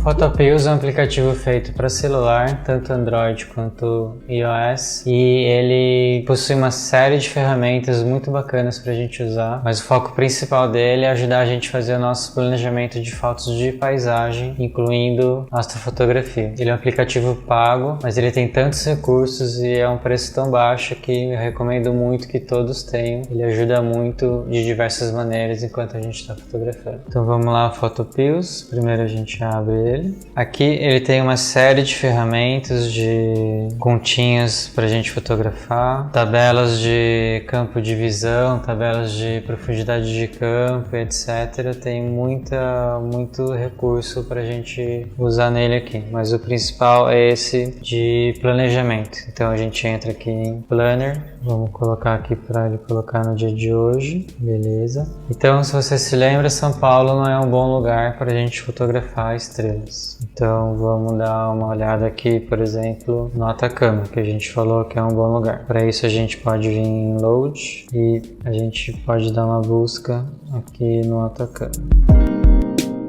Photopills é um aplicativo feito para celular, tanto Android quanto iOS, e ele possui uma série de ferramentas muito bacanas para a gente usar, mas o foco principal dele é ajudar a gente a fazer o nosso planejamento de fotos de paisagem, incluindo astrofotografia. Ele é um aplicativo pago, mas ele tem tantos recursos e é um preço tão baixo que eu recomendo muito que todos tenham. Ele ajuda muito de diversas maneiras enquanto a gente está fotografando. Então vamos lá, Photopills. Primeiro a gente abre ele. Aqui ele tem uma série de ferramentas de continhas para a gente fotografar, tabelas de campo de visão, tabelas de profundidade de campo, etc. Tem muito recurso para a gente usar nele aqui, mas o principal é esse de planejamento. Então a gente entra aqui em Planner, vamos colocar aqui para ele colocar no dia de hoje, beleza. Então, se você se lembra, São Paulo não é um bom lugar para a gente fotografar estrelas. Então vamos dar uma olhada aqui, por exemplo, no Atacama, que a gente falou que é um bom lugar. Para isso a gente pode vir em Load e a gente pode dar uma busca aqui no Atacama.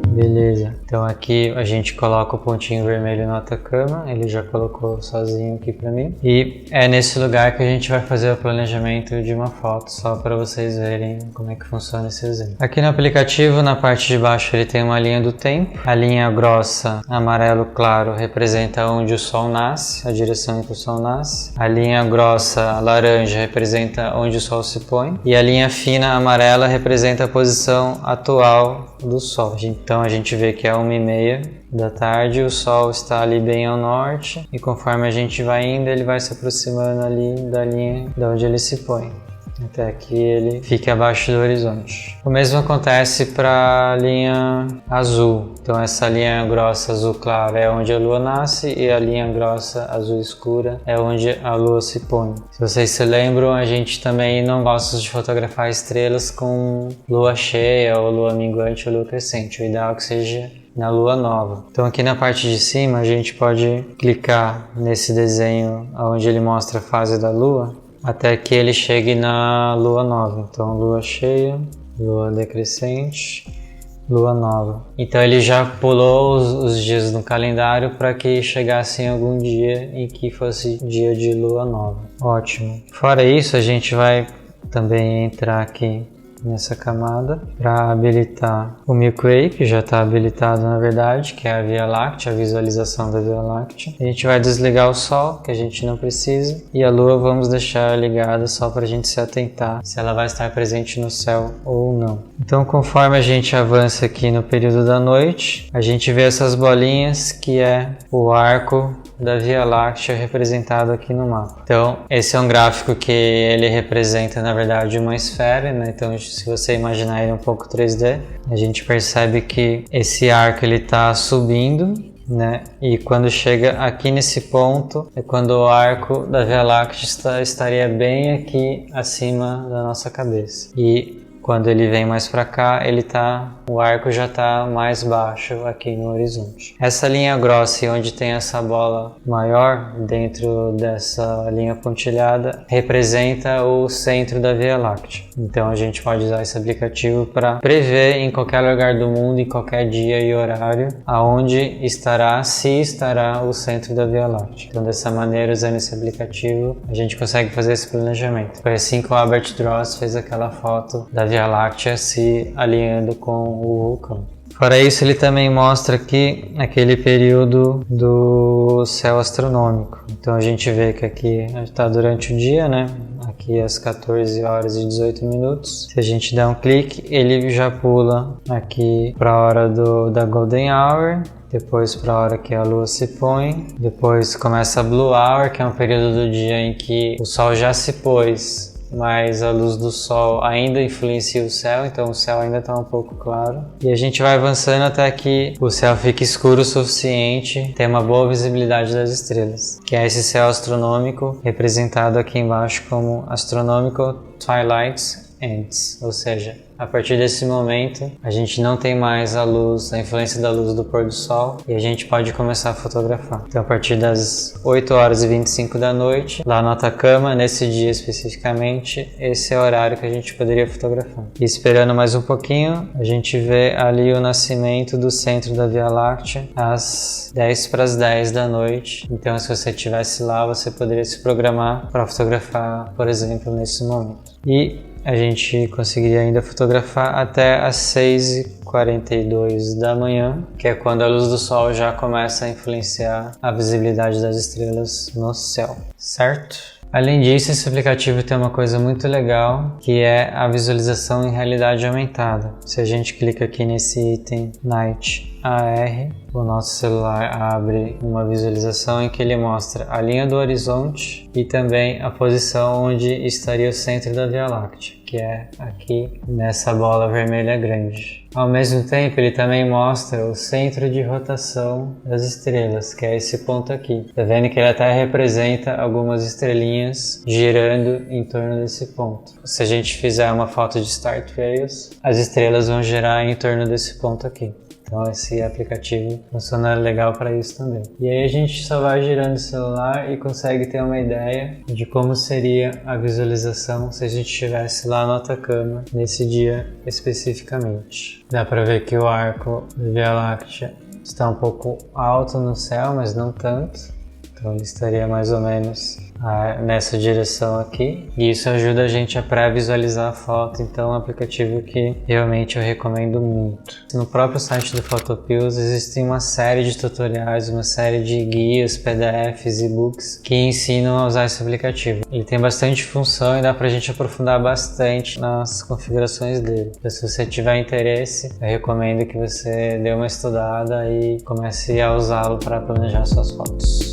Beleza, então aqui a gente coloca o pontinho vermelho no Atacama, ele já colocou sozinho aqui para mim. E é nesse lugar que a gente vai fazer o planejamento de uma foto, só para vocês verem como é que funciona esse exemplo. Aqui no aplicativo, na parte de baixo, ele tem uma linha do tempo. A linha grossa, amarelo claro, representa onde o sol nasce, a direção em que o sol nasce. A linha grossa, laranja, representa onde o sol se põe. E a linha fina, amarela, representa a posição atual do sol. Então a gente vê que é 1h30 da tarde, o sol está ali bem ao norte e conforme a gente vai indo, ele vai se aproximando ali da linha de onde ele se põe, até que ele fique abaixo do horizonte. O mesmo acontece para a linha azul. Então essa linha grossa azul claro é onde a lua nasce e a linha grossa azul escura é onde a lua se põe. Se vocês se lembram, a gente também não gosta de fotografar estrelas com lua cheia ou lua minguante ou lua crescente. O ideal é que seja na lua nova. Então aqui na parte de cima a gente pode clicar nesse desenho onde ele mostra a fase da lua até que ele chegue na lua nova. Então lua cheia, lua decrescente, lua nova. Então ele já pulou os dias no calendário para que chegasse em algum dia em que fosse dia de lua nova. Ótimo. Fora isso, a gente vai também entrar aqui nessa camada para habilitar o Milky Way, que já está habilitado na verdade, que é a Via Láctea, a visualização da Via Láctea. A gente vai desligar o Sol, que a gente não precisa, e a Lua vamos deixar ligada só para a gente se atentar se ela vai estar presente no céu ou não. Então, conforme a gente avança aqui no período da noite, a gente vê essas bolinhas que é o arco da Via Láctea representado aqui no mapa. Então, esse é um gráfico que ele representa, na verdade, uma esfera, né? Então, se você imaginar ele um pouco 3D, a gente percebe que esse arco ele está subindo, né? E quando chega aqui nesse ponto, é quando o arco da Via Láctea estaria bem aqui acima da nossa cabeça. E quando ele vem mais para cá, o arco já está mais baixo aqui no horizonte. Essa linha grossa, onde tem essa bola maior dentro dessa linha pontilhada, representa o centro da Via Láctea. Então a gente pode usar esse aplicativo para prever em qualquer lugar do mundo, em qualquer dia e horário, aonde estará, se estará o centro da Via Láctea. Então dessa maneira, usando esse aplicativo, a gente consegue fazer esse planejamento. Foi assim que o Albert Dross fez aquela foto da Via Láctea se alinhando com o vulcão. Fora isso, ele também mostra aqui aquele período do céu astronômico. Então a gente vê que aqui está durante o dia, né? Aqui às 14 horas e 18 minutos. Se a gente der um clique, ele já pula aqui para a hora da Golden Hour. Depois para a hora que a lua se põe. Depois começa a Blue Hour, que é um período do dia em que o sol já se pôs, mas a luz do sol ainda influencia o céu, então o céu ainda está um pouco claro. E a gente vai avançando até que o céu fique escuro o suficiente, ter uma boa visibilidade das estrelas, que é esse céu astronômico, representado aqui embaixo como Astronomical Twilight ends, ou seja, a partir desse momento a gente não tem mais a luz, a influência da luz do pôr do sol e a gente pode começar a fotografar. Então a partir das 8h25 da noite, lá no Atacama, nesse dia especificamente, esse é o horário que a gente poderia fotografar. E esperando mais um pouquinho, a gente vê ali o nascimento do centro da Via Láctea às 10:10 da noite. Então se você estivesse lá, você poderia se programar para fotografar, por exemplo, nesse momento. E a gente conseguiria ainda fotografar até às 6h42 da manhã, que é quando a luz do sol já começa a influenciar a visibilidade das estrelas no céu, certo? Além disso, esse aplicativo tem uma coisa muito legal, que é a visualização em realidade aumentada. Se a gente clica aqui nesse item Night AR, o nosso celular abre uma visualização em que ele mostra a linha do horizonte e também a posição onde estaria o centro da Via Láctea, que é aqui nessa bola vermelha grande. Ao mesmo tempo, ele também mostra o centro de rotação das estrelas, que é esse ponto aqui. Tá vendo que ele até representa algumas estrelinhas girando em torno desse ponto. Se a gente fizer uma foto de Star Trails, as estrelas vão girar em torno desse ponto aqui. Então esse aplicativo funciona legal para isso também. E aí a gente só vai girando o celular e consegue ter uma ideia de como seria a visualização se a gente estivesse lá no Atacama nesse dia especificamente. Dá para ver que o arco da Via Láctea está um pouco alto no céu, mas não tanto. Então ele estaria mais ou menos nessa direção aqui, e isso ajuda a gente a pré-visualizar a foto. Então é um aplicativo que realmente eu recomendo muito. No próprio site do Photopills existem uma série de tutoriais, uma série de guias, PDFs e e-books que ensinam a usar esse aplicativo. Ele tem bastante função e dá pra gente aprofundar bastante nas configurações dele. Então, se você tiver interesse, eu recomendo que você dê uma estudada e comece a usá-lo para planejar suas fotos.